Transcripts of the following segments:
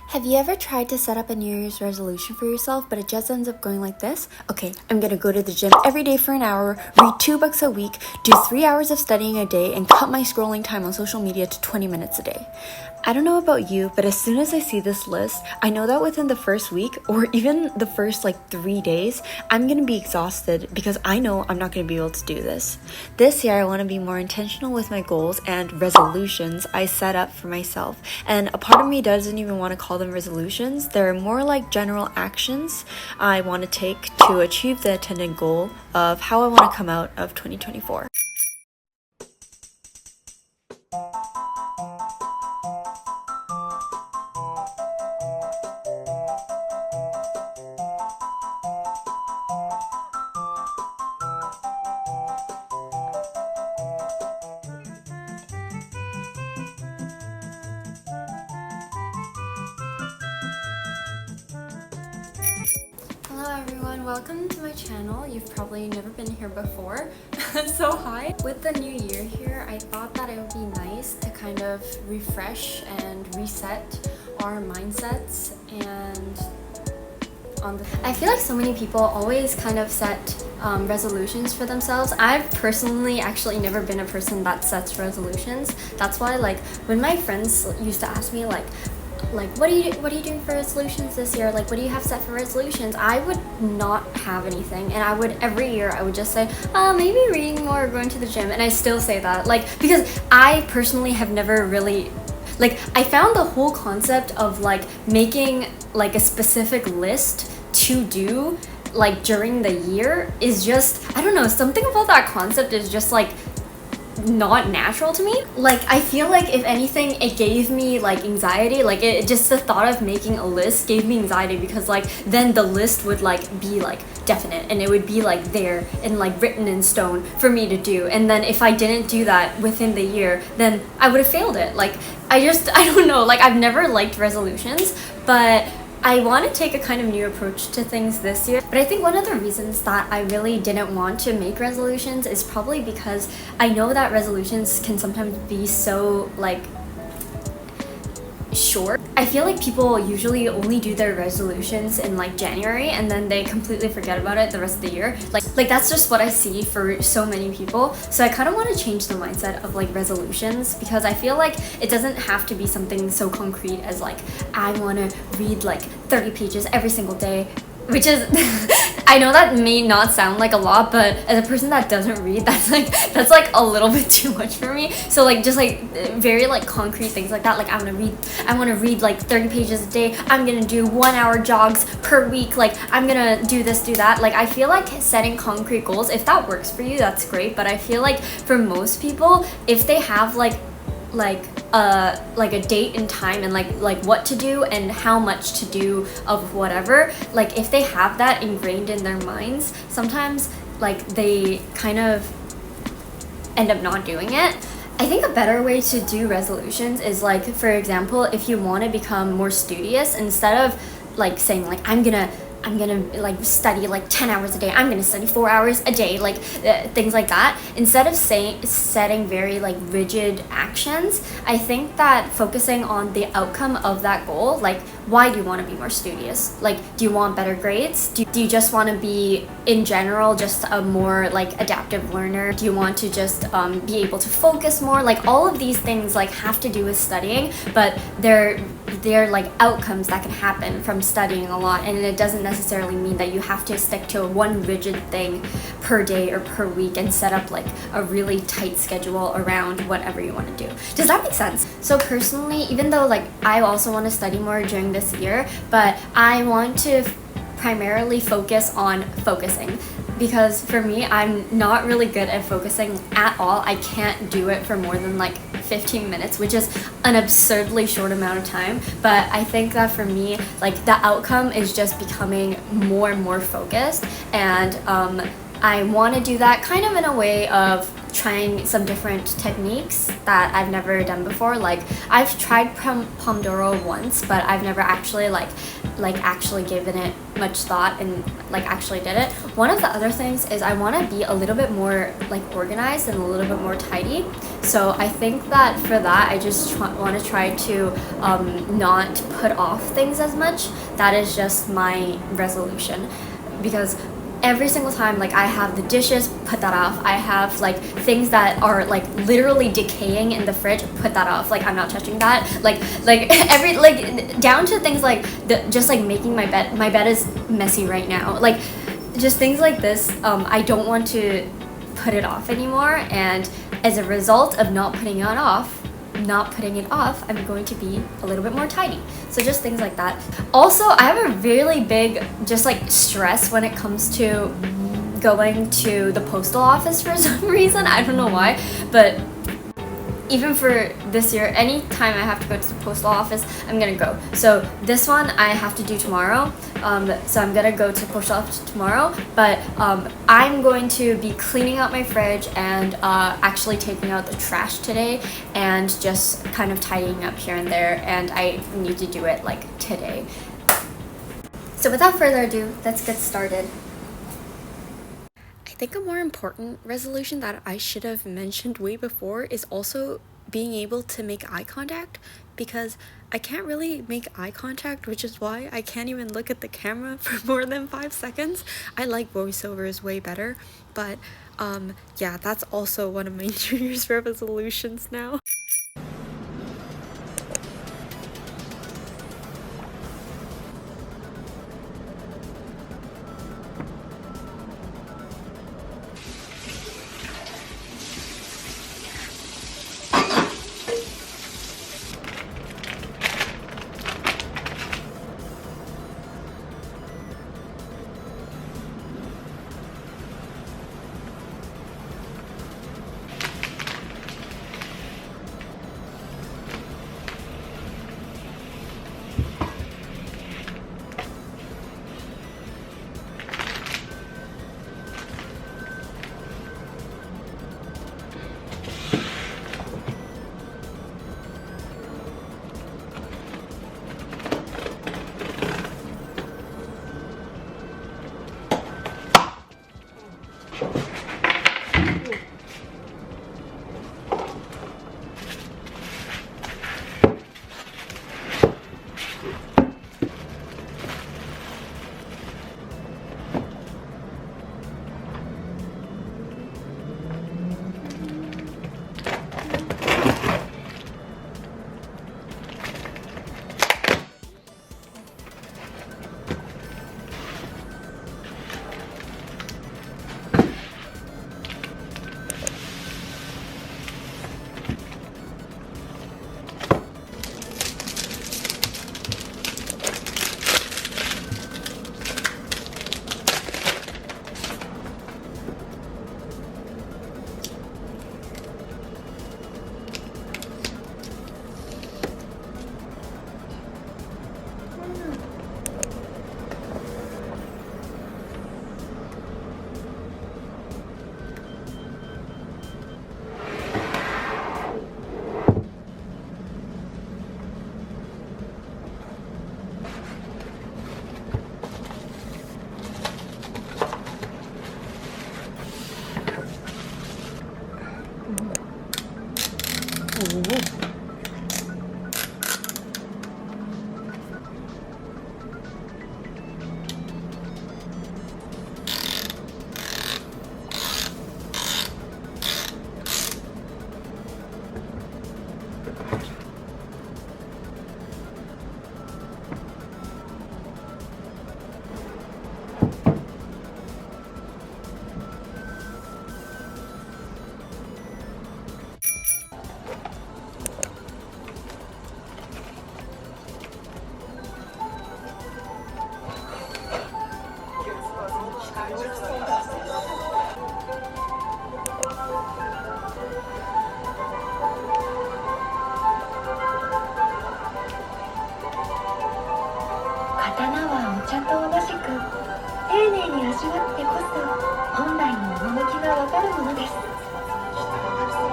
Have you ever tried to set up a New Year's resolution for yourself, but it just ends up going like this? Okay, I'm gonna go to the gym every day for an hour, read 2 books a week, do 3 hours of studying a day, and cut my scrolling time on social media to 20 minutes a day. I don't know about you, but as soon as I see this list, I know that within the first week, or even the first 3 days, I'm gonna be exhausted because I know I'm not gonna be able to do this. This year, I wanna be more intentional with my goals and resolutions I set up for myself. And a part of me doesn't even wanna call them resolutions. They're more like general actions I wanna take to achieve the intended goal of how I wanna come out of 2024. Hello everyone, welcome to my channel. You've probably never been here before, so hi. With the new year here, I thought that it would be nice to kind of refresh and reset our mindsets and I feel like so many people always kind of set resolutions for themselves. I've personally actually never been a person that sets resolutions. That's why when my friends used to ask me what are you doing for resolutions this year? What do you have set for resolutions? I would not have anything, and I would every year I would just say, maybe reading more or going to the gym, and I still say that because I personally have never really I found the whole concept of making a specific list to do during the year is just, I don't know, something about that concept is just not natural to me. I feel if anything it gave me anxiety. Just the thought of making a list gave me anxiety because then the list would be definite and it would be there and written in stone for me to do, and then if I didn't do that within the year then I would have failed it. I don't know, I've never liked resolutions, but I want to take a kind of new approach to things this year. But I think one of the reasons that I really didn't want to make resolutions is probably because I know that resolutions can sometimes be so short. I feel people usually only do their resolutions in January and then they completely forget about it the rest of the year. That's just what I see for so many people. So I kind of want to change the mindset of resolutions, because I feel it doesn't have to be something so concrete as I want to read 30 pages every single day, which is I know that may not sound like a lot, but as a person that doesn't read, that's a little bit too much for me. So very concrete things like that, I want to read 30 pages a day, I'm gonna do 1 hour jogs per week, I'm gonna do this, do that. I feel setting concrete goals, if that works for you, that's great, but I feel for most people, if they have a date and time and what to do and how much to do of whatever, if they have that ingrained in their minds, sometimes they kind of end up not doing it. I think a better way to do resolutions is for example, if you want to become more studious, instead of saying I'm gonna study 10 hours a day, I'm gonna study 4 hours a day, things like that. Instead of setting very rigid actions, I think that focusing on the outcome of that goal, why do you want to be more studious? Do you want better grades? Do you just want to be in general just a more adaptive learner? Do you want to just be able to focus more? All of these things have to do with studying, but they're outcomes that can happen from studying a lot, and it doesn't necessarily mean that you have to stick to one rigid thing per day or per week and set up a really tight schedule around whatever you want to do. Does that make sense? So personally, even though I also want to study more during this year, but I want to primarily focus on focusing, because for me, I'm not really good at focusing at all. I can't do it for more than 15 minutes, which is an absurdly short amount of time. But I think that for me, the outcome is just becoming more and more focused, and I want to do that kind of in a way of trying some different techniques that I've never done before. Like I've tried Pomodoro once, but I've never actually actually given it much thought and like actually did it. One of the other things is I want to be a little bit more like organized and a little bit more tidy. So I think that for that I just want to try to not put off things as much. That is just my resolution, because every single time like I have the dishes, put that off. I have like things that are like literally decaying in the fridge, put that off. Like I'm not touching that. Like every like down to things like just like making my bed. My bed is messy right now. Like just things like this. I don't want to put it off anymore, and as a result of not putting it off, I'm going to be a little bit more tidy. So just things like that. Also, I have a really big just like stress when it comes to going to the postal office for some reason. I don't know why, but even for this year, anytime I have to go to the postal office, I'm gonna go. So this one I have to do tomorrow. So I'm gonna go to the postal office tomorrow, but I'm going to be cleaning out my fridge and actually taking out the trash today and just kind of tidying up here and there, and I need to do it like today. So without further ado, let's get started. I think a more important resolution that I should have mentioned way before is also being able to make eye contact, because I can't really make eye contact, which is why I can't even look at the camera for more than 5 seconds. I like voiceovers way better, but yeah, that's also one of my New Year's resolutions now.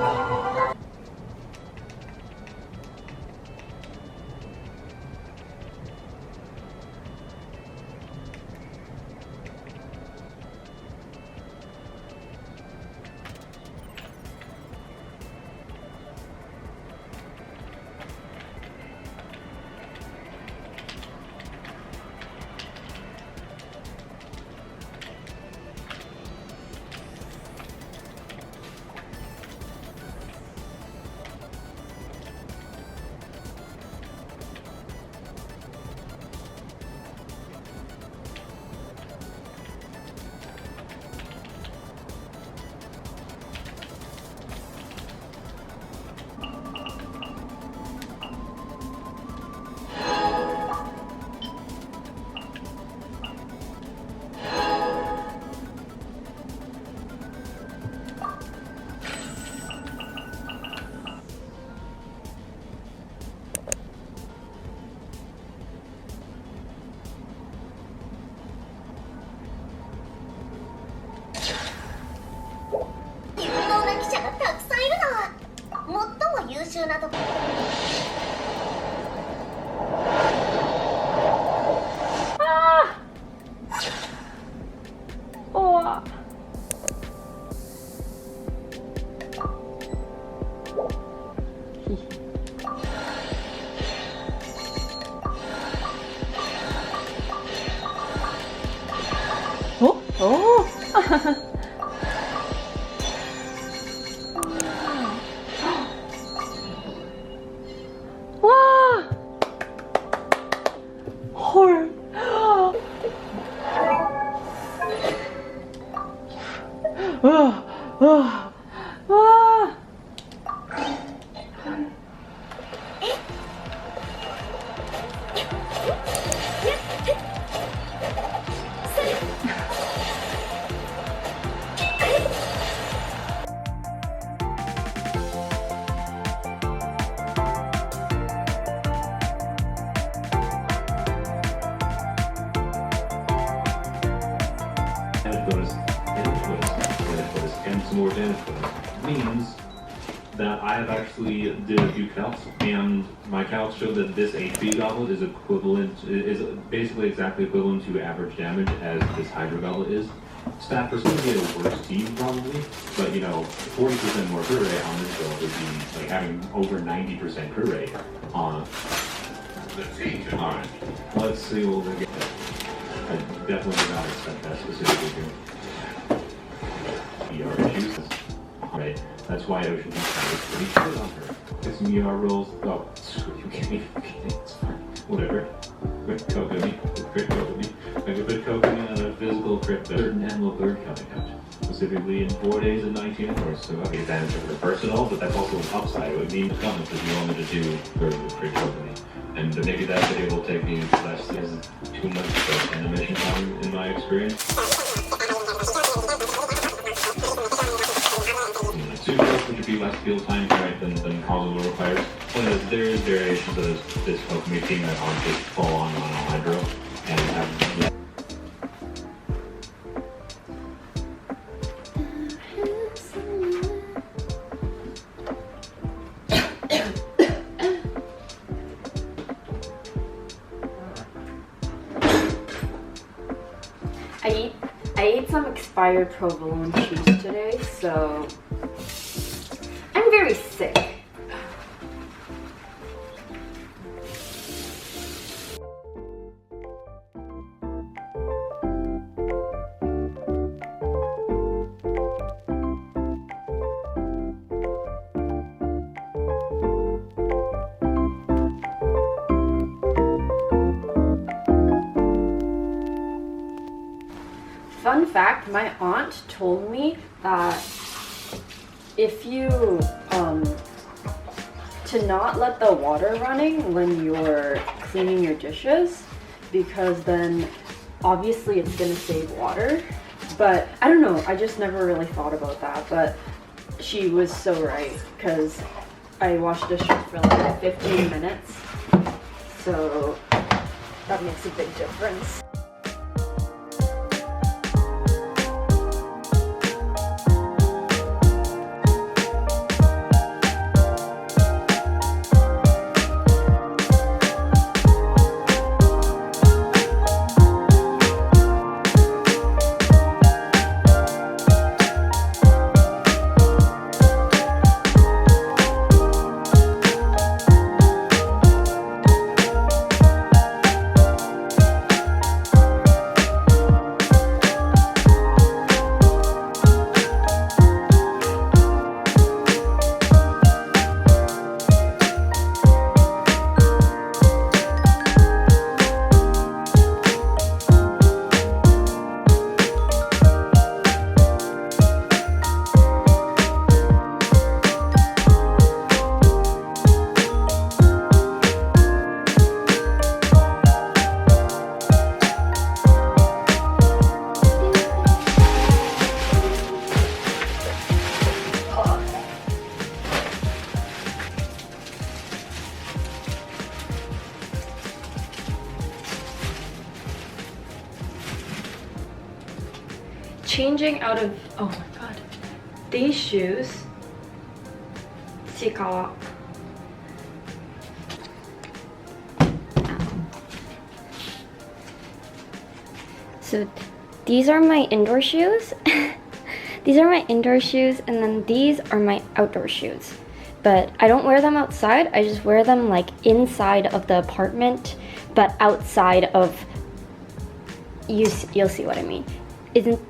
와! 헐. 와. 와. 와. And some more damage bonus means that I have actually did a few calcs, and my calcs show that this HP goblet is basically exactly equivalent to average damage as this Hydra goblet is. Stat percent would be a worse team probably, but you know, 40% more crit rate on this build would be like having over 90% crit rate on the team. Alright, let's see what we get. I definitely did not expect that specifically here. ER issues. Right, that's why Ocean Beach is pretty good on her. Get some ER rolls. Oh, screw you, give me. It's fine. Whatever. Crit coke at me. Crit coke at me. Make a bit coke and a physical crit. Certain animal bird coming out. Specifically in 4 days and 19 hours. So I'll get advantage of the personal, but that's also an upside. It would mean coming because you wanted to do crit coke at me. And maybe that video will take me less than 2 months of animation time in my experience. Which would be less field time right than causal requires. There is variations of this Pokemon team that aren't just full on Hydro and have I ate some expired provolone cheese today, so I'm very sick. Fun fact, my aunt told me that if you, to not let the water running when you're cleaning your dishes, because then obviously it's gonna save water. But I don't know, I just never really thought about that, but she was so right, because I wash dishes for like 15 minutes, so that makes a big difference. changing out of, oh my god, these shoes. Sikawa. So these are my indoor shoes. These are my indoor shoes, and then these are my outdoor shoes. But I don't wear them outside, I just wear them like inside of the apartment, but outside of, you'll see what I mean. Isn't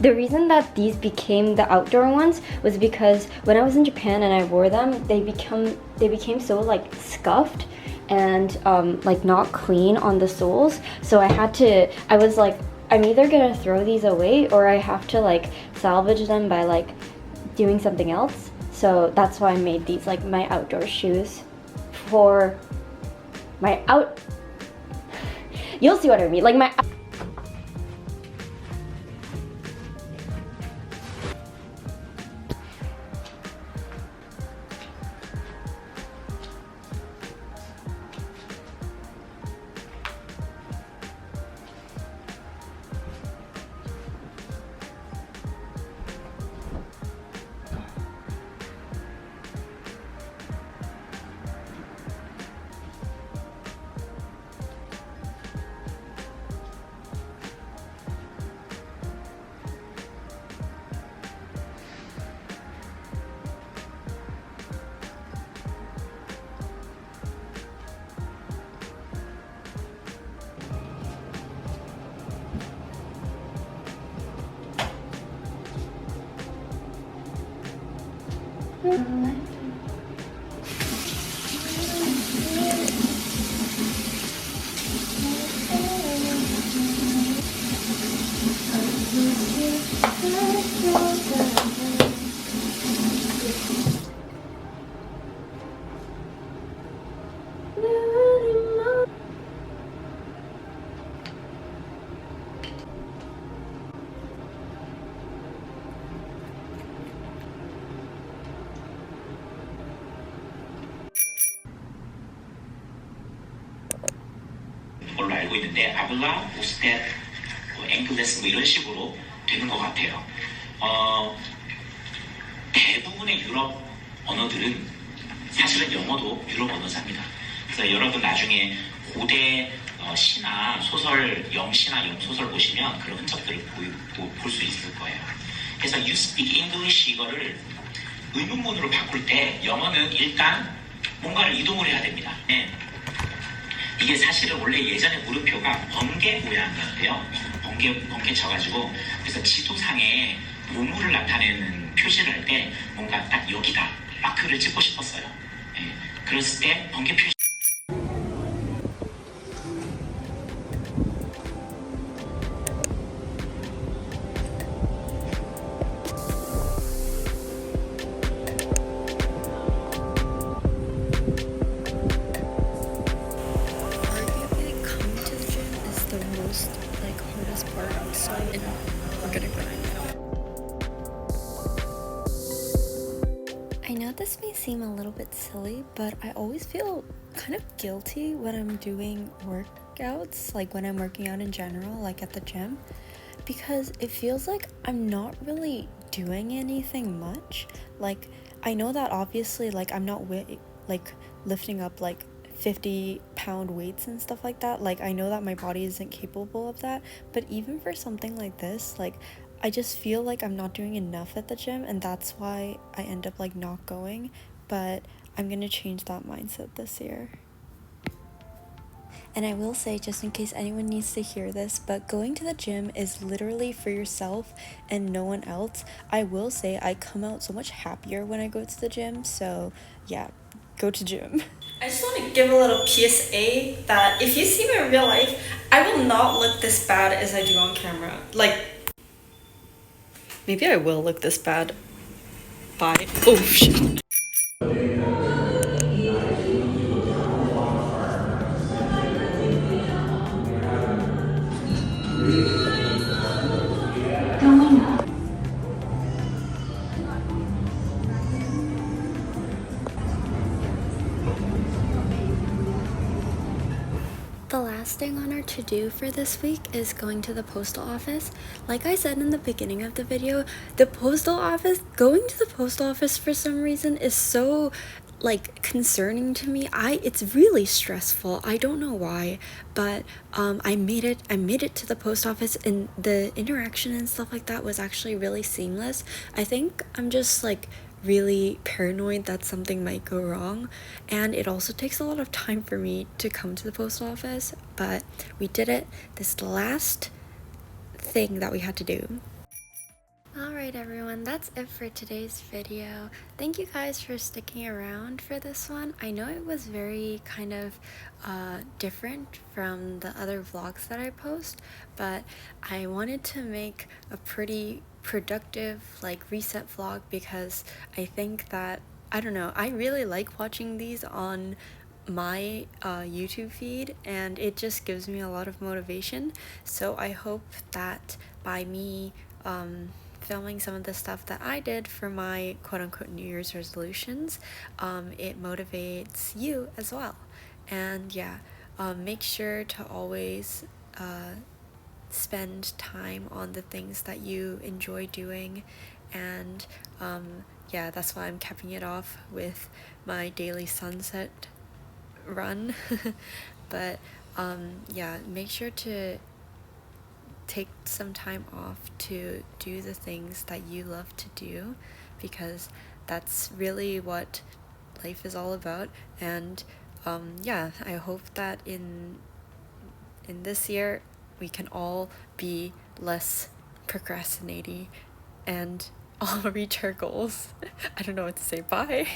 the reason that these became the outdoor ones was because when I was in Japan and I wore them, they became so like scuffed and like not clean on the soles. So I was like, I'm either gonna throw these away or I have to like salvage them by like doing something else. So that's why I made these like my outdoor shoes for my you'll see what I mean, like my 걸로 알고 있는데 아블라, 오스텟, 앵글레스 뭐 이런 식으로 되는 것 같아요. 대부분의 유럽 언어들은 사실은 영어도 유럽 언어사입니다. 그래서 여러분 나중에 고대 시나 소설, 영시나 영소설 보시면 그런 흔적들을 볼 수 있을 거예요. 그래서 you speak English 이거를 의문문으로 바꿀 때 영어는 일단 뭔가를 이동을 해야 됩니다. 네. 이게 사실은 원래 예전에 물음표가 번개 모양이었대요. 번개 쳐가지고 그래서 지도상에 보물을 나타내는 표시를 할 때 뭔가 딱 여기다 마크를 찍고 싶었어요. 예. 그랬을 때 번개 표시. I know this may seem a little bit silly, but I always feel kind of guilty when I'm doing workouts, like when I'm working out in general, like at the gym, because it feels like I'm not really doing anything much. Like, I know that obviously, like, I'm not like lifting up like 50-pound weights and stuff like that. Like, I know that my body isn't capable of that, but even for something like this, like, I just feel like I'm not doing enough at the gym, and that's why I end up like not going. But I'm gonna change that mindset this year. And I will say, just in case anyone needs to hear this, but going to the gym is literally for yourself and no one else. I will say I come out so much happier when I go to the gym, so yeah, go to gym. I just want to give a little PSA that if you see me in real life, I will not look this bad as I do on camera. Like, maybe I will look this bad. Bye. Oh shit. The last thing on our to-do for this week is going to the postal office. Like I said in the beginning of the video, going to the postal office for some reason is so like concerning to me. It's really stressful. I don't know why, but I made it to the post office, and the interaction and stuff like that was actually really seamless. I think I'm just like really paranoid that something might go wrong, and it also takes a lot of time for me to come to the post office, but we did it. This is the last thing that we had to do. Alright everyone, that's it for today's video. Thank you guys for sticking around for this one. I know it was very kind of different from the other vlogs that I post, but I wanted to make a pretty productive like reset vlog because I think that, I don't know, I really like watching these on my YouTube feed, and it just gives me a lot of motivation. So I hope that by me filming some of the stuff that I did for my quote-unquote New Year's resolutions, it motivates you as well. And yeah, make sure to always spend time on the things that you enjoy doing, and yeah, that's why I'm capping it off with my daily sunset run. But yeah, make sure to take some time off to do the things that you love to do, because that's really what life is all about. And yeah, I hope that in this year we can all be less procrastinating and all reach our goals. I don't know what to say. Bye.